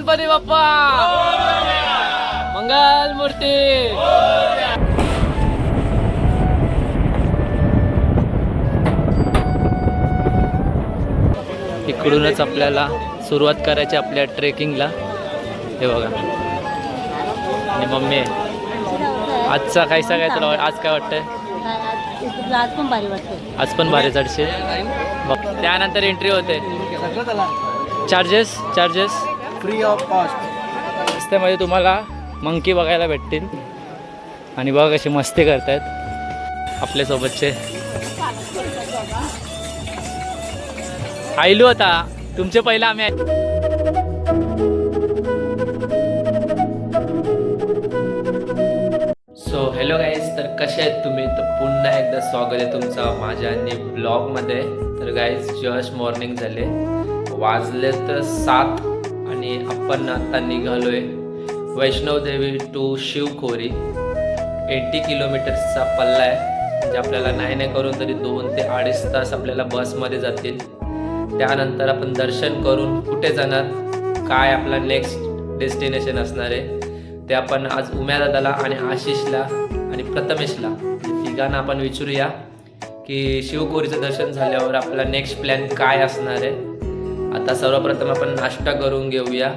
गणपती बाप्पा मंगल मूर्ती. इकडूनच आपल्याला सुरुवात करायची आपल्या ट्रेकिंगला. हे बघा आणि मम्मी आहे. आजचा काय काय तुला आज काय वाटतंय? आज पण भारी वाटते. आज पण भारी चढशील. त्यानंतर एंट्री होते. Charges free of cost. रस्त्यामध्ये तुम्हाला मंकी बघायला भेटतील. आणि बघा कशी मस्ती करतायत आपल्यासोबतचे. आयलू होता तुमचे पहिला आम्ही. सो हॅलो गाईज, तर कसे आहेत तुम्ही? तर पुन्हा एकदा स्वागत आहे तुमचं माझ्या ब्लॉगमध्ये. तर गाईज जस्ट मॉर्निंग झाले, वाजले तर 7 आणि आपण आता निघालोय वैष्णवदेवी टू शिवखोरी. 80 किलोमीटर्सचा पल्ला आहे. म्हणजे आपल्याला नाही करून तरी 2 ते 2.5 तास आपल्याला बसमध्ये जातील. त्यानंतर आपण दर्शन करून कुठे जाणार, काय आपला नेक्स्ट डेस्टिनेशन असणार आहे ते आपण आज उम्या दादाला आणि आशिषला आणि प्रथमेशला तिघांना आपण विचारूया की शिवखोरीचं दर्शन झाल्यावर आपला नेक्स्ट प्लॅन काय असणार आहे. आता सर्वप्रथम आपण नाश्ता करून घेऊया.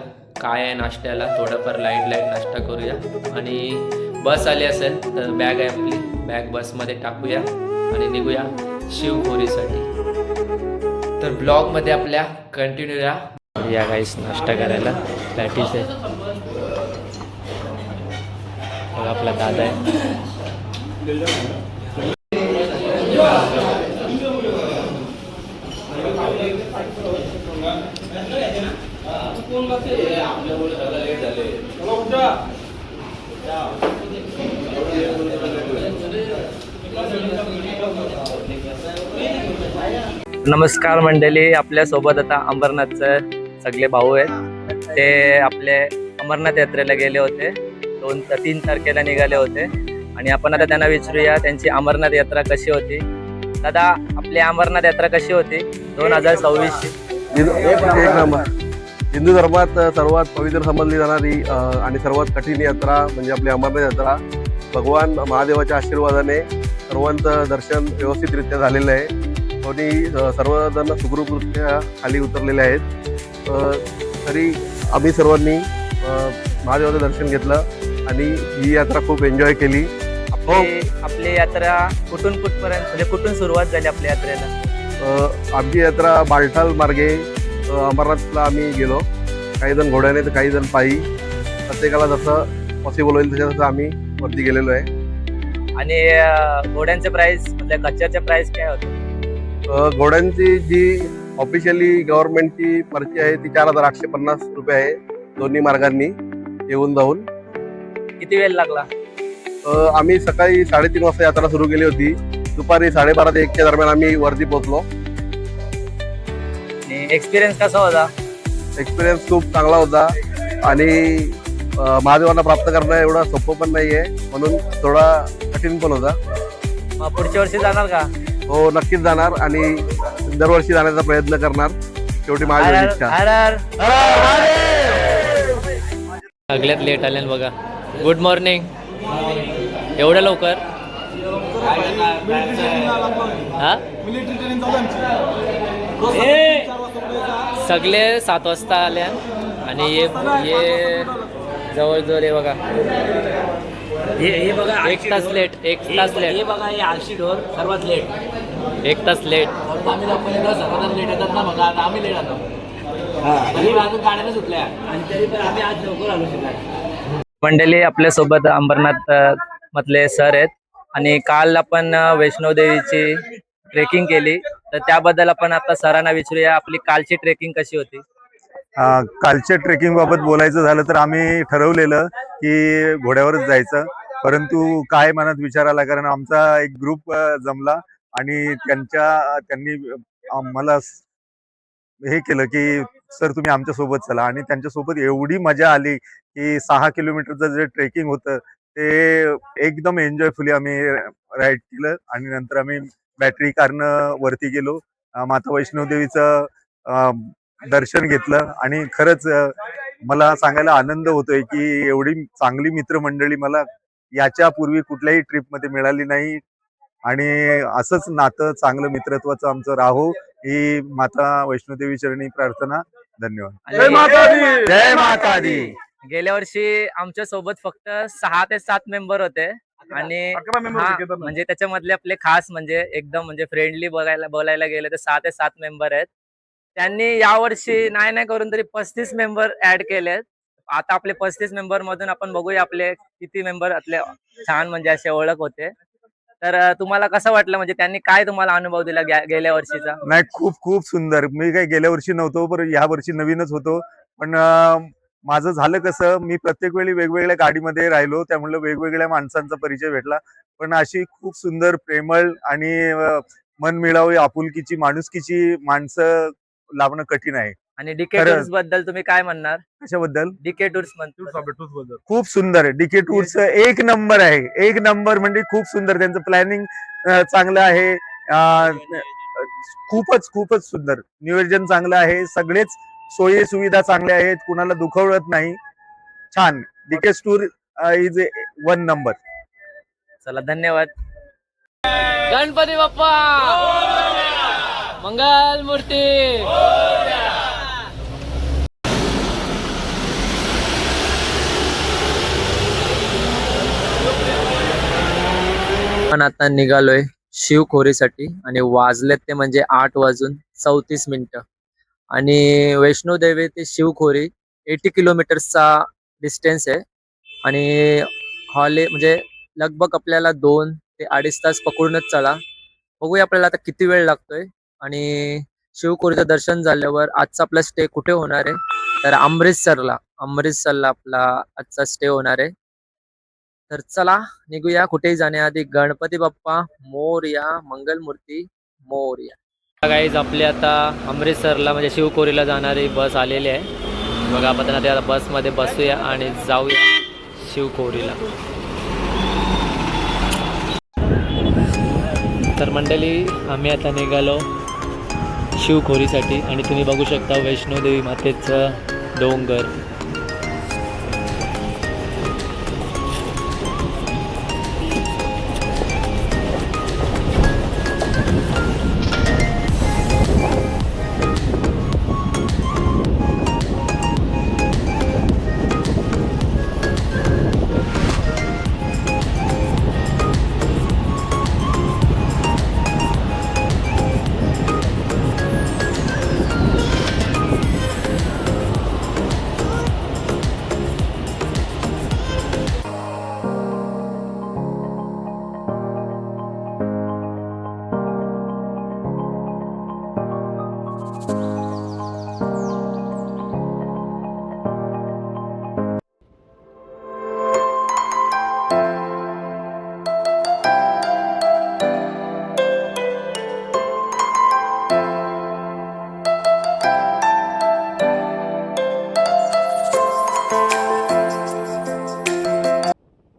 काय आहे नाश्त्याला, थोडंफार लाईट नाश्ता करूया. आणि बस आली असेल तर बॅग आहे आपली, बॅग बसमध्ये टाकूया आणि निघूया शिवखोरीसाठी. तर ब्लॉगमध्ये आपल्या कंटिन्यू या गाईस नाश्ता करायला. पॅटीस आहे, आपला दादा आहे. नमस्कार मंडळी, आपल्यासोबत आता अमरनाथचं सगळे भाऊ आहेत. ते आपले अमरनाथ यात्रेला गेले होते. 2-3 तारखेला निघाले होते. आणि आपण आता त्यांना विचारूया त्यांची अमरनाथ यात्रा कशी होती. दादा, आपली अमरनाथ यात्रा कशी होती 2026? एक नंबर. हिंदू धर्मात सर्वात पवित्र समजली जाणारी आणि सर्वात कठीण यात्रा म्हणजे आपली अमरनाथ यात्रा. भगवान महादेवाच्या आशीर्वादाने सर्वांचं दर्शन व्यवस्थितरित्या झालेलं आहे. कोणी सर्वजण सुखरूपरित्या खाली उतरलेले आहेत. तरी आम्ही सर्वांनी महादेवाचं दर्शन घेतलं आणि ही यात्रा खूप एन्जॉय केली. आपली यात्रा कुठपर्यंत म्हणजे कुठून सुरुवात झाली आपल्या यात्रेला? आमची यात्रा बालटाल मार्गे अमरनाथला आम्ही गेलो. काही जण घोड्याने तर काही जण पायी. प्रत्येकाला जसं पॉसिबल होईल तसं आम्ही वरती गेलेलो आहे. आणि घोड्यांचे प्राइस म्हणजे खच्चरचे प्राइस काय होते? घोड्यांची जी ऑफिशियली गव्हर्नमेंटची पर्ची आहे ती 4,850 रुपये आहे दोन्ही मार्गांनी येऊन जाऊन. किती वेळ लागला? आम्ही सकाळी 3:30 वाजता यात्रा सुरू केली होती. दुपारी 12:30 ते 1च्या दरम्यान आम्ही वरती पोहोचलो. एक्सपिरियन्स कसा होता? एक्सपिरियन्स खूप चांगला होता. आणि महादेवांना प्राप्त करणं एवढं सोपं पण नाहीये, म्हणून थोडा कठीण पण होता. मग पुढच्या वर्षी जाणार का? हो, नक्कीच जाणार आणि दरवर्षी जाण्याचा प्रयत्न करणार. शेवटी माझी इच्छा. सगळ्यात लेट आले बघा. Good morning. एवढं लवकर? हा, सगळे 7 वाजता आले आणि ये जवळजवळ हे बघा हे बघा 1 तास लेट. हे बघा हे आळशी ढोर सर्वात लेट. 1 तास लेट. आम्ही सर्वात लेट येतात ना. बघा आता आम्ही लेट आलो. तरी अजून गाड्याने सुटल्या आणि तरी पण आम्ही आज लवकर आलो शिकायला. मंडळी, आपल्यासोबत अंबरनाथ मधले सर आहेत. आणि काल आपण वैष्णवदेवीची ट्रेकिंग केली, तर त्याबद्दल आपण आता सरांना विचारूया आपली कालची ट्रेकिंग कशी होती. कालच्या ट्रेकिंग बाबत बोलायचं झालं तर आम्ही ठरवलेलं की घोड्यावरच जायचं, परंतु काय मनात विचार आला, कारण आमचा एक ग्रुप जमला आणि त्यांनी मला हे केलं की सर तुम्ही आमच्या सोबत चला. आणि त्यांच्यासोबत एवढी मजा आली की 6 किलोमीटरचं जे ट्रेकिंग होतं ते एकदम एन्जॉयफुली आम्ही राईड केलं. आणि नंतर आम्ही बॅटरी कारनं वरती गेलो, माता वैष्णवदेवीचं दर्शन घेतलं आणि खरंच मला सांगायला आनंद होतोय की एवढी चांगली मित्रमंडळी मला याच्या पूर्वी कुठल्याही ट्रिपमध्ये मिळाली नाही आणि असंच नातं चांगलं मित्रत्वाचं आमचं राहो ही माता वैष्णोदेवी चरणी प्रार्थना. धन्यवाद. जय माता दी. जय माता दी. गेल्या वर्षी आमच्या सोबत फक्त 6 ते 7 मेंबर होते आणि 11 member हा, होते केदारनाथ. म्हणजे त्याच्यामधले आपले खास म्हणजे एकदम म्हणजे फ्रेंडली बोलायला गेले तर 6 ते 7 मेंबर आहेत. त्यांनी यावर्षी नाही करून तरी 35 मेंबर ऍड केलेत. आता आपले 35 मेंबर मधून आपण बघूया आपले किती मेंबर आपले छान म्हणजे असे ओळख होते. तर तुम्हाला कसं वाटलं म्हणजे त्यांनी काय तुम्हाला अनुभव दिला गेल्या वर्षीचा? नाही, खूप खूप सुंदर. मी काही गेल्या वर्षी नव्हतो, पण या वर्षी नवीनच होतो. पण माझं झालं कसं, मी प्रत्येक वेळी वेगवेगळ्या गाडीमध्ये राहिलो, त्यामुळे वेगवेगळ्या माणसांचा परिचय भेटला. पण अशी खूप सुंदर प्रेमळ आणि मनमिळावी आपुलकीची माणुसकीची माणसं लाभणं कठीण आहे. आणि डीके खरंच. टूर्स बद्दल तुम्ही काय म्हणणार? कशाबद्दल? डीके टूर्स म्हणतो खूप सुंदर आहे. डीके टूरच एक नंबर आहे. एक नंबर म्हणजे खूप सुंदर. त्यांचं प्लॅनिंग चांगलं आहे. खूपच सुंदर नियोजन चांगलं आहे. सगळेच सोयी सुविधा चांगल्या आहेत. कुणाला दुखवत नाही. छान. DK tour is 1 number. चला धन्यवाद. गणपती बाप्पा मंगल मूर्ती. आपण आता निघालोय शिवखोरीसाठी आणि वाजलेत ते म्हणजे 8:34 आणि वैष्णोदेवी ते शिवखोरी 80 किलोमीटरचा डिस्टन्स आहे आणि हॉले म्हणजे लगभग आपल्याला 2 ते 2.5 तास पकडूनच चला. बघूया आपल्याला आता किती वेळ लागतोय. आणि शिवखोरीचं दर्शन झाल्यावर आजचा आपला स्टे कुठे होणार आहे तर अमृतसरला आपला आजचा स्टे होणार आहे. तर चला निघूया. कुठेही जाण्याआधी गणपती बाप्पा मोरया, मंगलमूर्ती मोरया. गाईज आपली आता अमृतसरला म्हणजे शिवखोरीला जाणारी बस आलेली आहे. बघा आपण आता बसमध्ये बसूया आणि जाऊया शिवखोरीला. तर मंडळी आम्ही आता निघालो शिवखोरीसाठी आणि तुम्ही बघू शकता वैष्णोदेवी मातेचं डोंगर.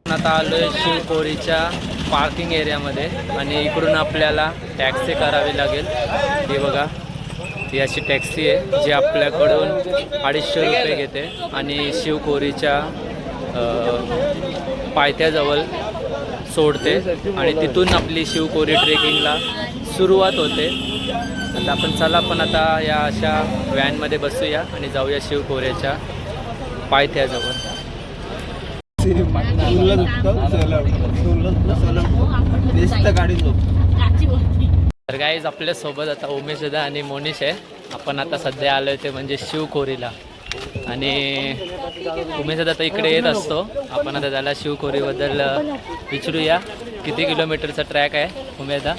आता आलोय शिवखोरीच्या पार्किंग एरियामध्ये आणि इकडून आपल्याला टॅक्सी करावी लागेल. ही बघा, ही अशी टॅक्सी आहे जी आपल्याकडून 250 रुपये घेते आणि शिवखोरीच्या पायथ्याजवळ सोडते आणि तिथून आपली शिवखोरी ट्रेकिंगला सुरुवात होते. आता आपण चला पण आता या अशा व्हॅनमध्ये बसूया आणि जाऊया शिवखोऱ्याच्या पायथ्याजवळ. तर गाईज आपल्या सोबत आता उमेश दादा आणि मोनिश आहे. आपण आता सध्या आलोय ते म्हणजे शिवखोरीला आणि उमेश दादा तर इकडे येत असतो. आपण आता त्याला शिवखोरीबद्दल विचारूया. किती किलोमीटरचा ट्रॅक आहे उमेश दा?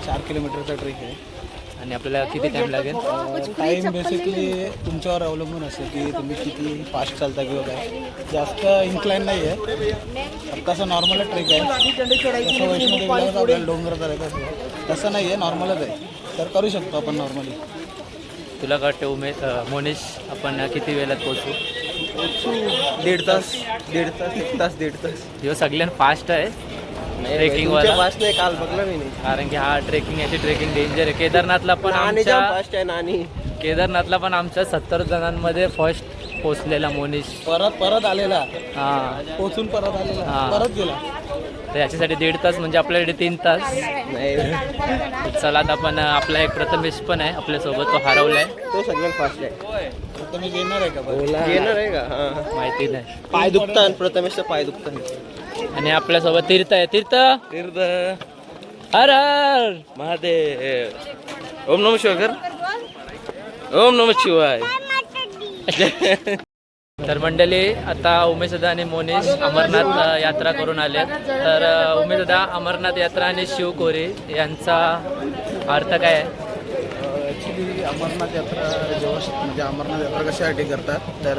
4 किलोमीटरचा ट्रेक आहे. आणि आपल्याला किती टाइम लागेल? टाईम बेसिकली तुमच्यावर अवलंबून असेल की तुम्ही किती फास्ट चालता किंवा काय. जास्त इन्क्लाइन नाही आहे, तसं नॉर्मल ट्रेक आहे. तसं वैष्णोदेवीला आपल्याला डोंगर करायचं असं तसं नाही आहे, नॉर्मलच आहे. तर करू शकतो आपण नॉर्मली. तुला काय वाटतं मोनिश, आपण किती वेळात पोहोचू? 1.5 तास 1.5 तास. ह्यो सगळ्यात फास्ट आहे ट्रेकिंग वाला. फास्ट नाही, काल बघलं मी नाही. कारण की हा ट्रेकिंग याची ट्रेकिंग डेंजर आहे. केदारनाथला पण आमच्या 70 जणांमध्ये फर्स्ट पोचलेला मोनिश. परत आलेला, हा पोचून परत आलेला, हा. परत गेला. तर याच्यासाठी 1.5 तास म्हणजे आपल्याकडे 3 तास. चला आता आपण आपला एक प्रथमेश पण आहे आपल्यासोबत, तो हरवलाय. तो सगळ्यात फास्ट आहे. तुम्ही येणार आहे का? येणार आहे का? माहिती नाही. पाय दुखतात, प्रथमेशचा पाय दुखतात. आणि आपल्यासोबत तीर्थ आहे. तीर्थ तीर्थ हर हर महादेव. ओम नमः शिवाय कर. ओम नमः शिवाय. तर मंडळी आता उमेशदा आणि मोनिश अमरनाथ यात्रा करून आले. तर उमेशदा अमरनाथ यात्रा आणि शिवकोरी यांचा अर्थ काय आहे? ॲक्च्युली अमरनाथ यात्रा जेव्हा म्हणजे अमरनाथ यात्रा कशासाठी करतात तर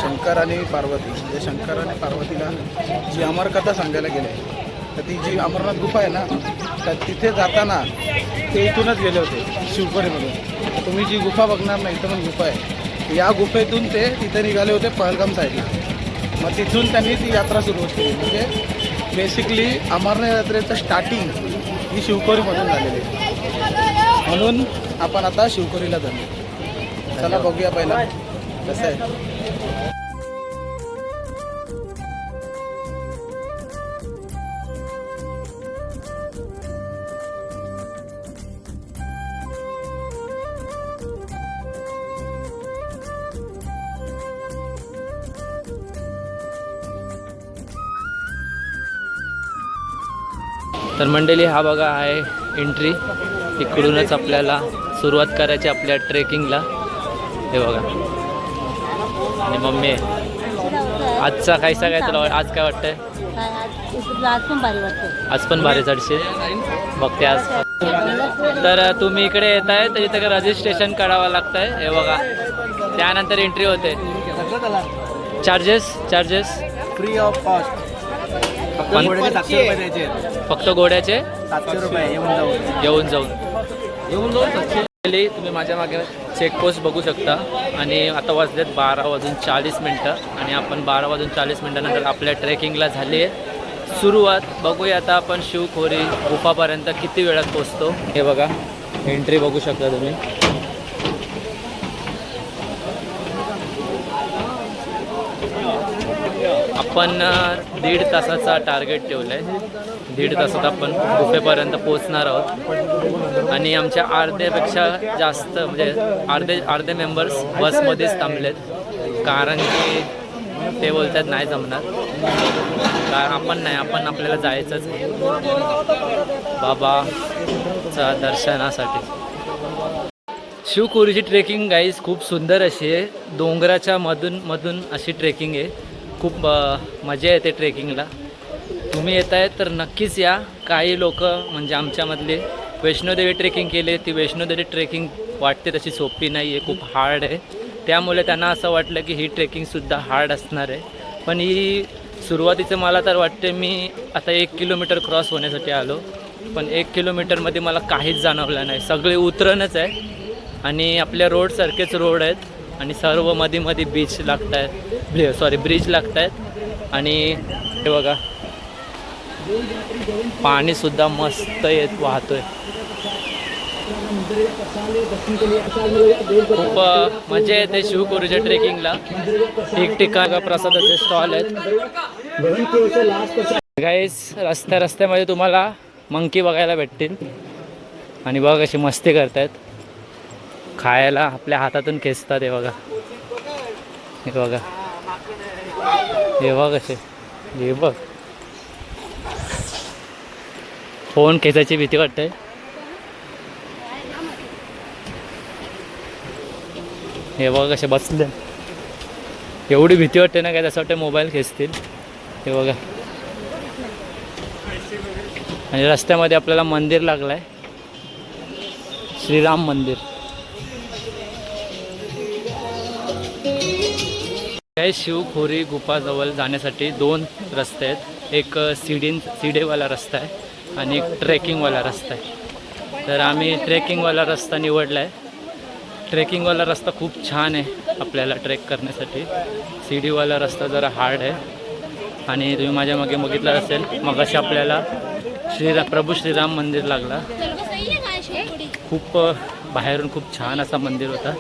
शंकर आणि पार्वती, म्हणजे शंकर आणि पार्वतीला जी अमरकथा सांगायला गेले, तर ती जी अमरनाथ गुफा आहे ना, तर तिथे जाताना ते इथूनच गेले होते शिवकोरीमधून. तुम्ही जी गुफा बघणार ना, इथं पण गुफा आहे. या गुफेतून ते तिथे निघाले होते पहलगाम साईडला. मग तिथून त्यांनी ती यात्रा सुरुवात केली. म्हणजे बेसिकली अमरनाथ यात्रेचं स्टार्टिंग ही शिवकोरीमधून झालेली आहे. म्हणून आपण आता शिवकोरीला जातो. चला बघूया पहिला कसं आहे. तर मंडळी हा बघा आहे एंट्री. इकडूनच आपल्याला सुरुवात करायची आपल्या ट्रेकिंगला. हे बघा आणि मम्मी आहे. आजचा कायसा काय तुला आज काय वाटतंय? आज पण भारी वाटते. आज पण भारी चढशील बघते आज. तर तुम्ही इकडे येत आहे तर इथे रजिस्ट्रेशन करावं लागतंय. हे बघा त्यानंतर एंट्री होते. Charges free of cost. पण 700 रुपये द्यायचे आहेत. फक्त घोड्याचे 700 रुपये येऊन जाऊन. तुम्ही माझ्या मागे चेकपोस्ट बघू शकता. आणि आता वाजलेत 12:40 आणि आपण 12:40 आपल्या ट्रेकिंगला झाली आहे सुरुवात. बघूया आता आपण शिवखोरी गुफापर्यंत किती वेळात पोचतो. हे बघा एंट्री बघू शकता तुम्ही. आपण 1.5 तासाचा टार्गेट ठेवला आहे. 1.5 तासात आपण गुफेपर्यंत पोचणार आहोत. आणि आमच्या अर्ध्यापेक्षा जास्त म्हणजे अर्धे मेंबर्स बसमध्येच थांबलेत, कारण की ते बोलतात नाही जमणार. आपण आपल्याला जायचंच बाबाच्या दर्शनासाठी. शिवखोरीची ट्रेकिंग गाईज खूप सुंदर अशी आहे. डोंगराच्या मधून अशी ट्रेकिंग आहे. खूप मजा येते ट्रेकिंगला. तुम्ही येत आहे तर नक्कीच या. काही लोक म्हणजे आमच्यामधले वैष्णोदेवी ट्रेकिंग केली. ती वैष्णोदेवी ट्रेकिंग वाटते तशी सोपी नाही आहे, खूप हार्ड आहे. त्यामुळे त्यांना असं वाटलं की ही ट्रेकिंगसुद्धा हार्ड असणार आहे. पण ही सुरुवातीचं मला तर वाटते मी आता 1 किलोमीटर क्रॉस होण्यासाठी आलो, पण 1 किलोमीटरमध्ये मला काहीच जाणवलं नाही. सगळे उतरणच आहे आणि आपल्या रोडसारखेच रोड आहेत आणि सर्व मध्ये बीच लागत आहेत, ब्रिज लागत आहेत. आणि हे बघा पाणीसुद्धा मस्त वाहतोय. खूप मजा येते शिवखोरीच्या ट्रेकिंगला. ठिकठिकाणी प्रसादाचे स्टॉल आहेत. गाईस रस्त्यामध्ये तुम्हाला मंकी बघायला भेटतील. आणि बघा कशी मस्ती करतायत, खायला आपल्या हातातून खेचतात. हे बघा हे बघ कसे. हे बघ फोन खेचायची भीती वाटते. हे बघा कसे बसले. एवढी भीती वाटते ना काय, त्यासाठी वाटते मोबाईल खेचतील. हे बघा. आणि रस्त्यामध्ये आपल्याला मंदिर लागलं आहे, श्रीराम मंदिर. काही शिवखोरी गुफाजवळ जाण्यासाठी 2 रस्ते आहेत. एक सीडेवाला रस्ता आहे आणि एक ट्रेकिंगवाला रस्ता आहे. तर आम्ही ट्रेकिंगवाला रस्ता निवडला आहे. ट्रेकिंगवाला रस्ता खूप छान आहे आपल्याला ट्रेक करण्यासाठी. सीडीवाला रस्ता जरा हार्ड आहे. आणि तुम्ही माझ्या मागे बघितलं असेल मगाशी आपल्याला प्रभू श्रीराम मंदिर लागला. खूप बाहेरून खूप छान असा मंदिर होता.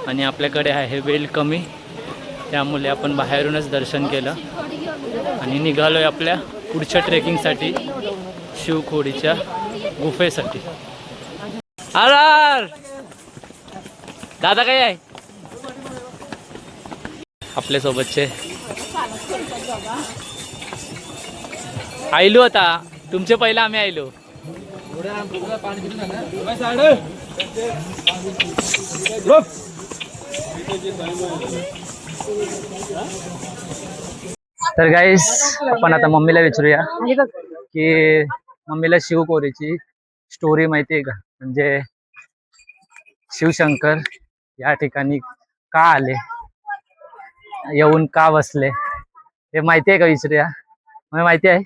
आणि आपल्याकडे आहे वेल कमी त्यामुळे आपण बाहेरूनच दर्शन केलं आणि निघालोय आपल्या पुढच्या ट्रेकिंगसाठी, शिवखोडीच्या गुफेसाठी. आर दादा काय आहे आपल्यासोबतचे? आयलो आता तुमचे पहिला आम्ही आयलो. तर गाईस आपण आता मम्मीला विचारूया की मम्मीला शिवखोरीची स्टोरी माहिती आहे का? म्हणजे शिवशंकर या ठिकाणी का आले, येऊन का बसले, हे माहिती आहे का विचारूया? मला माहिती आहे?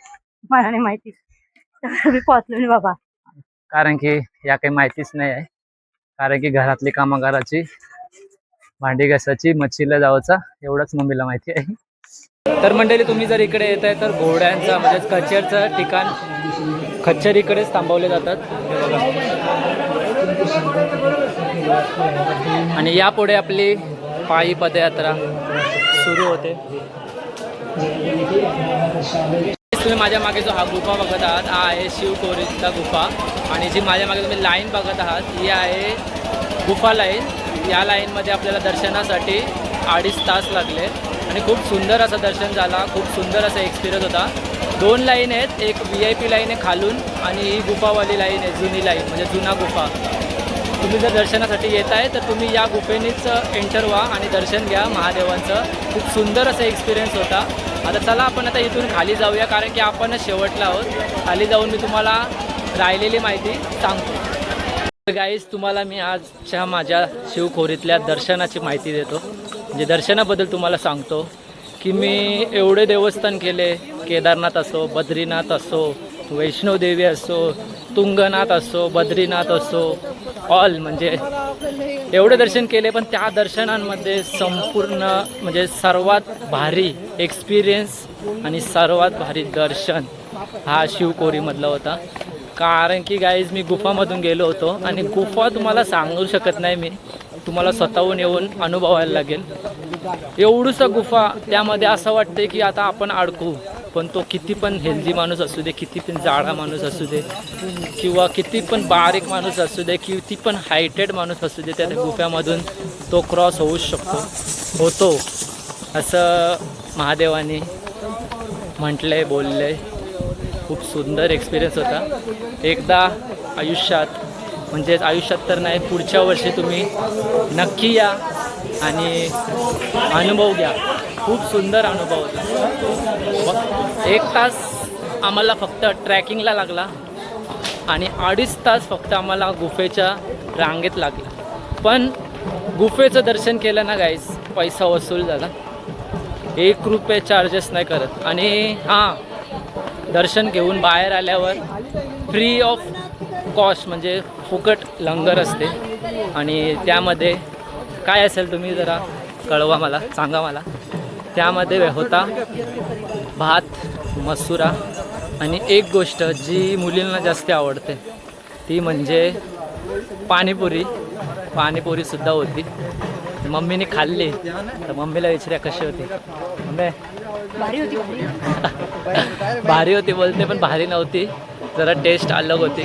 मला नाही माहिती, मी पोहोचलो नाही बाबा. कारण की या काही माहितीच नाही आहे. कारण की घरातली कामगाराची, भांडी घासाची, मच्छीला जायचा एवढंच मम्मीला माहिती आहे. तर मंडळी तुम्ही जर इकडे येत आहे तर घोड्यांचा म्हणजे खच्चरचं ठिकाण, खच्चर इकडेच थांबवले जातात. हे बघा. आणि यापुढे आपली पायी पदयात्रा सुरू होते. तुम्ही माझ्या मागे जो हा गुफा बघत आहात हा आहे शिवखोरीचा गुफा. आणि जी माझ्या मागे तुम्ही लाईन बघत आहात ही आहे गुफा लाईन. या लाईनमध्ये आपल्याला दर्शनासाठी 2.5 तास लागले आणि खूप सुंदर असं दर्शन झाला. खूप सुंदर असा एक्सपिरियन्स होता. 2 लाईन आहेत, एक VIP लाईन आहे खालून आणि ही गुफावाली लाईन आहे, जुनी लाईन म्हणजे जुना गुफा. तुम्ही जर दर्शनासाठी येत आहे तर तुम्ही या गुफेनेच एंटर व्हा आणि दर्शन घ्या महादेवांचं. खूप सुंदर असा एक्सपिरियन्स होता. आता चला आपण आता इथून खाली जाऊया कारण की आपण शेवटला आहोत. खाली जाऊन मी तुम्हाला राहिलेली माहिती सांगतो. तर गाईज तुम्हाला मी आजच्या माझ्या शिवखोरीतल्या दर्शनाची माहिती देतो. म्हणजे दर्शनाबद्दल तुम्हाला सांगतो की मी एवढे देवस्थान केले, केदारनाथ असो, बद्रीनाथ असो, वैष्णोदेवी असो, तुंगनाथ असो, बद्रीनाथ असो, ऑल म्हणजे एवढे दर्शन केले. पण त्या दर्शनांमध्ये संपूर्ण म्हणजे सर्वात भारी एक्सपिरियन्स आणि सर्वात भारी दर्शन हा शिवखोरीमधला होता. कारण की गाईज मी गुफामधून गेलो होतो आणि गुफा तुम्हाला सांगू शकत नाही मी, तुम्हाला स्वतःहून येऊन अनुभवायला लागेल. एवढूसा गुफा, त्यामध्ये असं वाटतं की आता आपण अडकू. पण तो किती पण हेल्दी माणूस असू दे, किती पण जाडा माणूस असू दे किंवा किती पण बारीक माणूस असू दे, किती पण हायटेड माणूस असू दे, त्या गुफ्यामधून तो क्रॉस होऊ होतो असं महादेवाने म्हटलंय, बोललंय. खूप सुंदर एक्सपिरियन्स होता. एकदा आयुष्यात, म्हणजेच आयुष्यात तर नाही, पुढच्या वर्षी तुम्ही नक्की या आणि अनुभव घ्या. खूप सुंदर अनुभव होता. 1 तास आम्हाला फक्त ट्रॅकिंगला लागला आणि 2.5 तास फक्त आम्हाला गुफेच्या रांगेत लागला. पण गुफेचं दर्शन केलं ना गाईस, पैसा वसूल झाला. 1 रुपये चार्जेस नाही करत. आणि हां, दर्शन घेऊन बाहेर आल्यावर फ्री ऑफ कॉस्ट म्हणजे फुकट लंगर असते. आणि त्यामध्ये काय असेल तुम्ही जरा कळवा मला, सांगा मला. त्यामध्ये होता भात, मसुरा आणि एक गोष्ट जी मुलींना जास्त आवडते ती म्हणजे पाणीपुरी. पाणीपुरीसुद्धा होती. मम्मीने खाल्ली तर मम्मीला विचारूया कशी होती. मम्मी भारी होती बोलते, पण भारी नव्हती, जरा टेस्ट अलग होती.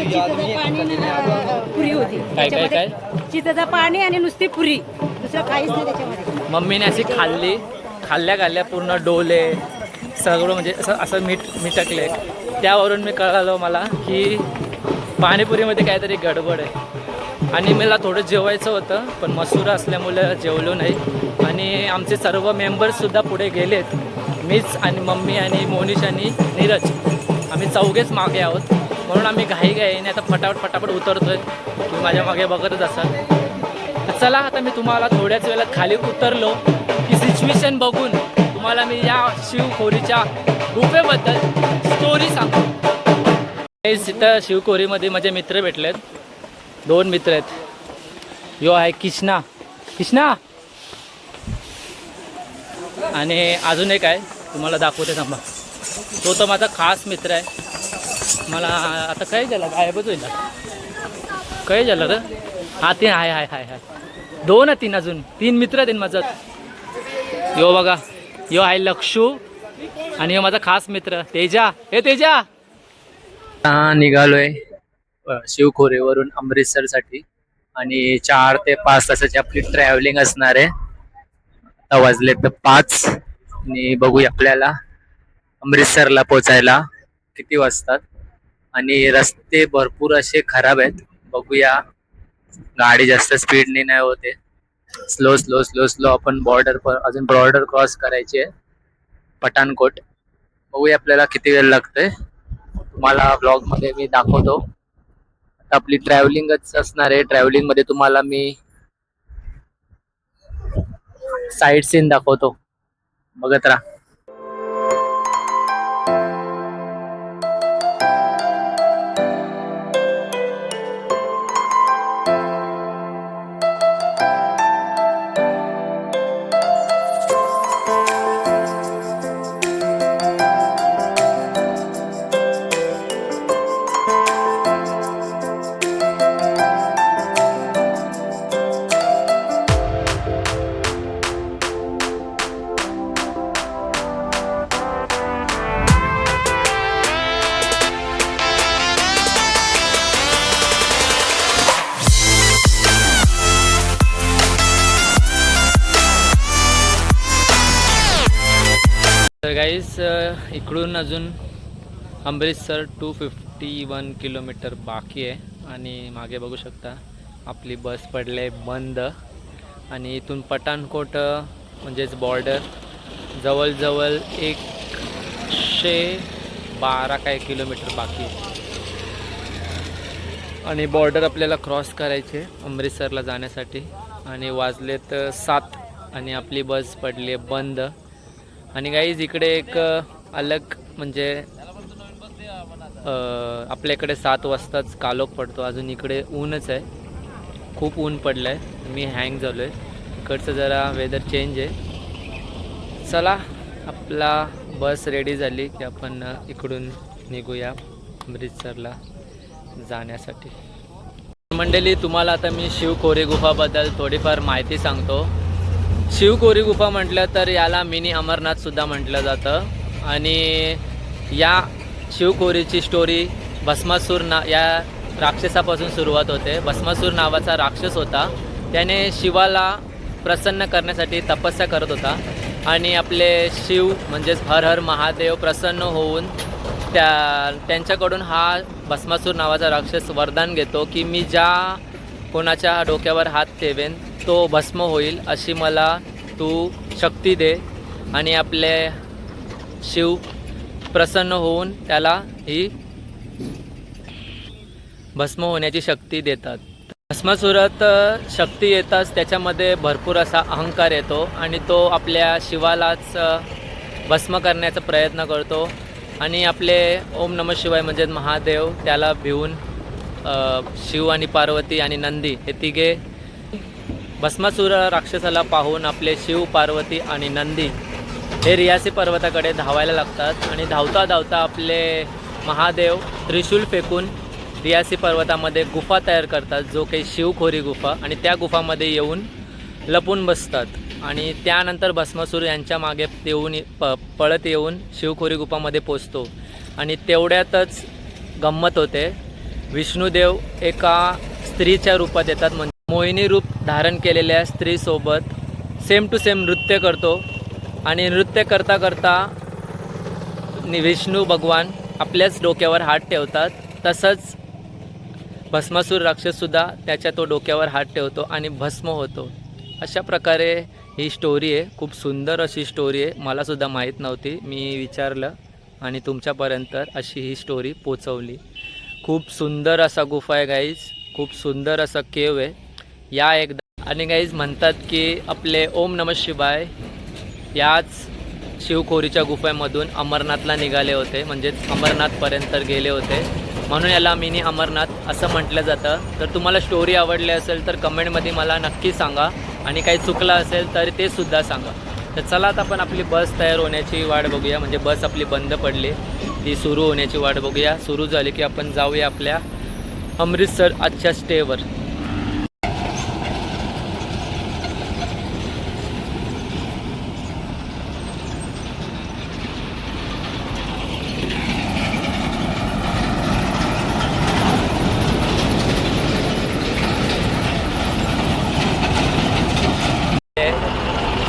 पुरी होती, काय काय काय चिताचं पाणी आणि नुसती पुरी, दुसरं काहीच नाही त्याच्यामध्ये. मम्मीने अशी खाल्ली, खाल्ल्या पूर्ण डोले सगळं म्हणजे असं मिटकले. त्यावरून मी कळालं मला की पाणीपुरीमध्ये काहीतरी गडबड आहे. आणि मला थोडं जेवायचं होतं पण मसुरा असल्यामुळे जेवलो नाही. आणि आमचे सर्व मेंबर्ससुद्धा पुढे गेलेत. मीच आणि मम्मी आणि मोनिश आणि नीरज आम्ही 4घेच मागे आहोत. म्हणून आम्ही घाईने आता फटाफट उतरतोय. तुम्ही माझ्या मागे बघतच असाल. तर चला आता मी तुम्हाला थोड्याच वेळात खाली उतरलो की सिच्युएशन बघून तुम्हाला मी या शिवखोरीच्या गुफेबद्दल स्टोरी सांगतो. इथं शिवखोरीमध्ये माझे मित्र भेटलेत. 2 मित्र आहेत. यो आहे कृष्णा आणि अजून एक आहे, तुम्हाला दाखवते थांबा. तो तर माझा खास मित्र आहे. मला आता काय झालं, गायबच होईल. काय झालं रे? हा 3 हाय 2 3 अजून 3 मित्र आहेत माझं. यो बघा, यो आहे लक्षू आणि यो माझा खास मित्र तेजा. हे तेजा, निघालोय शिवखोरेवरून अमृतसरसाठी आणि 4 ते 5 तासाची आपली ट्रॅव्हलिंग असणार आहे. आता वाजले तर 5 आणि बघूया आपल्याला अमृतसरला पोचायला किती वाजतात. आणि रस्ते भरपूर असे खराब आहेत. बघूया, गाडी जास्त स्पीडने नाही होते, स्लो स्लो स्लो स्लो आपण अजून बॉर्डर क्रॉस करायची आहे पठाणकोट. बघूया आपल्याला किती वेळ लागतोय, तुम्हाला ब्लॉग मध्ये मी दाखवतो. आता आपली ट्रॅव्हलिंगच असणार आहे. ट्रॅव्हलिंग मध्ये तुम्हाला मी साईड सीन दाखवतो, बघत राहा. तर गाईस, इकडून अजून अमृतसर 251 किलोमीटर बाकी आहे. आणि मागे बघू शकता आपली बस पडले बंद. आणि इथून पठाणकोट म्हणजेच बॉर्डर जवळजवळ 112 काय किलोमीटर बाकी आहे. आणि बॉर्डर आपल्याला क्रॉस करायचे अमृतसरला जाण्यासाठी. आणि वाजलेत 7 आणि आपली बस पडली आहे बंद. आणि गाईज इकडे एक अलग म्हणजे आपल्या इकडे 7 वाजताच कालोख पडतो, अजून इकडे ऊनच आहे, खूप ऊन पडलं आहे. मी हँग झालो आहे. इकडचं जरा वेदर चेंज आहे. चला, आपला बस रेडी झाली की आपण इकडून निघूया अमृतसरला जाण्यासाठी. मंडळी, तुम्हाला आता मी शिवखोरी गुफाबद्दल थोडीफार माहिती सांगतो. शिवखोरी गुफा म्हटलं तर याला मिनी अमरनाथसुद्धा म्हटलं जातं. आणि या शिवखोरीची स्टोरी भस्मासूर या राक्षसापासून सुरुवात होते. भस्मासूर नावाचा राक्षस होता, त्याने शिवाला प्रसन्न करण्यासाठी तपस्या करत होता. आणि आपले शिव म्हणजेच हर हर महादेव प्रसन्न होऊन त्यांच्याकडून हा भस्मासूर नावाचा राक्षस वरदान घेतो की मी ज्या कोणाच्या डोक्यावर हात ठेवेन तो भस्म होईल, अशी मला तू शक्ती दे. आणि आपले शिव प्रसन्न होऊन त्याला ही भस्म होण्याची शक्ती देतात. भस्मासुरात शक्ती येताच त्याच्यामध्ये भरपूर असा अहंकार येतो आणि तो आपल्या शिवालाच भस्म करण्याचा प्रयत्न करतो. आणि आपले ओम नमः शिवाय म्हणजे महादेव त्याला भिवून शिव आणि पार्वती आणि नंदी हे तिघे भस्मासूर राक्षसाला पाहून आपले शिव, पार्वती आणि नंदी हे रियासी पर्वताकडे धावायला लागतात. आणि धावता धावता आपले महादेव त्रिशूल फेकून रियासी पर्वतामध्ये गुफा तयार करतात, जो काही शिवखोरी गुफा. आणि त्या गुफामध्ये येऊन लपून बसतात. आणि त्यानंतर भस्मासूर यांच्या मागे पळत येऊन शिवखोरी गुफामध्ये पोचतो. आणि तेवढ्यातच गंमत होते, विष्णुदेव एका स्त्रीच्या रूपात येतात. म्हणजे मोहिनी रूप धारण केलेल्या स्त्रीसोबत सेम टू सेम नृत्य करतो. आणि नृत्य करता करता विष्णू भगवान आपल्याच डोक्यावर हात ठेवतात. तसंच भस्मासूर राक्षससुद्धा त्याच्या तो डोक्यावर हात ठेवतो आणि भस्म होतो. अशा प्रकारे ही स्टोरी आहे. खूप सुंदर अशी स्टोरी आहे. मलासुद्धा माहीत नव्हती, मी विचारलं आणि तुमच्यापर्यंत अशी ही स्टोरी पोचवली. खूप सुंदर असा गुफा आहे गाईज, खूप सुंदर असा केव आहे. या एकदा. आणि गाईज म्हणतात की आपले ओम नमः शिवाय याच शिवखोरीच्या गुफेमधून अमरनाथला निघाले होते, म्हणजेच अमरनाथपर्यंत गेले होते. म्हणून याला मिनी अमरनाथ असं म्हटलं जातं. तर तुम्हाला स्टोरी आवडली असेल तर कमेंटमध्ये मला नक्की सांगा. आणि काही चुकलं असेल तर ते सुद्धा सांगा. तर चला, आता आपण आपली बस तयार होण्याची वाट बघूया. म्हणजे बस आपली बंद पडली, ती सुरू होण्याची वाट बघूया. सुरू झाली की आपण जाऊया आपल्या अमृतसर आजच्या स्टेवर.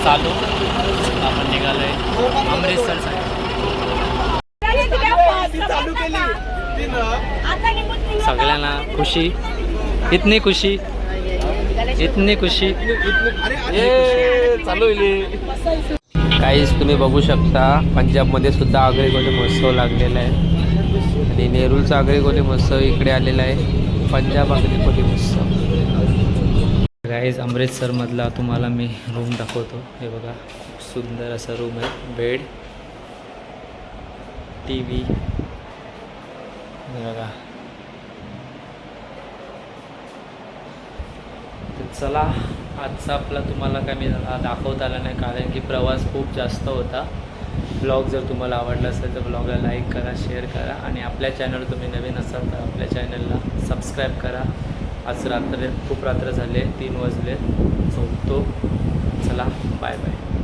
चालू आपण निघालोय अमृतसरसाठी. सगळ्यांना खुशी, इतनी खुशी, इतनी खुशी. चालू काहीच तुम्ही बघू शकता पंजाबमध्ये सुद्धा आगरी कोली महोत्सव लागलेला आहे आणि नेरूळचा आगरी कोली महोत्सव इकडे आलेला आहे, पंजाब आगरी कोली महोत्सव. गाईज अमृतसरमधला तुम्हाला मी रूम दाखवतो. हे बघा खूप सुंदर असा रूम आहे, बेड, टी व्ही. बघा तर चला, आजचा आपला तुम्हाला काय मी दाखवता आला नाही कारण की प्रवास खूप जास्त होता. ब्लॉग जर तुम्हाला आवडला असेल तर ब्लॉगला लाईक करा, शेअर करा आणि आपल्या चॅनल तुम्ही नवीन असाल तर आपल्या चॅनलला सबस्क्राईब करा. आज खूप रात्र झाले, 3 वाजले, झोपतो. चला, बाय बाय.